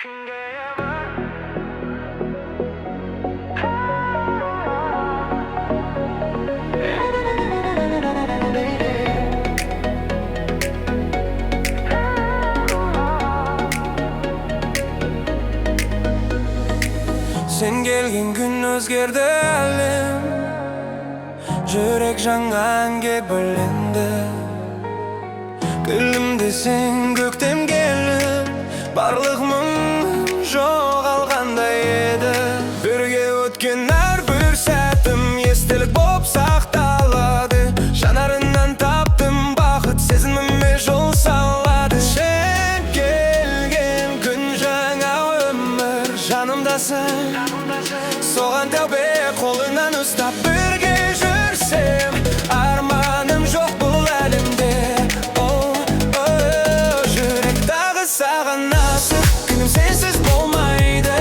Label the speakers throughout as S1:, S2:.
S1: Sen gelgen gün özgerdi әлем, жүрек жаңаңге бөленді. Гүлім десең көктем келіп, барлық мұң жоғалғандай еді. Бірге өткен әрбір сәтім естелік боп сақталады. Жанарынан таптым бақыт, сезіміме жол салады. Сен келген күн жаңа өмір, жанымдасың, соған тәубе, қолыңнан ұстап бірге жүрсем. Арманым жоқ бұл әлемде, жүрек тағы саған асық. Күнім сенсіз болмайды,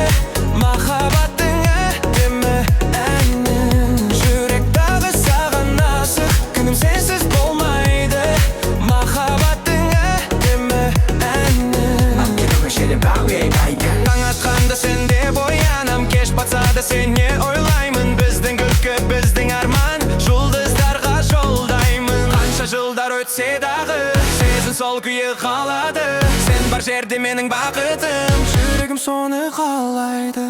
S1: махаббаттың әдемі әнін. Жүрек тағы саған асық. Күнім сенсіз болмайды, махаббаттың әдемі әнін. Таң атқанда сенде боянам, кеш батса да сене ойлаймын. Біздің күлкі, біздің арман, жұлдыздарға жолдаймын. Қанша жылдар өтсе дағы, сезім сол күйі қалады. Сен бар жерде менің бақытым, жүрегім соны қалайды.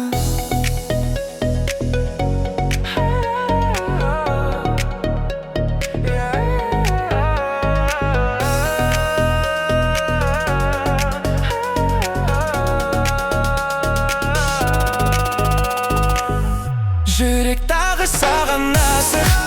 S1: Жүрек тағы саған асық.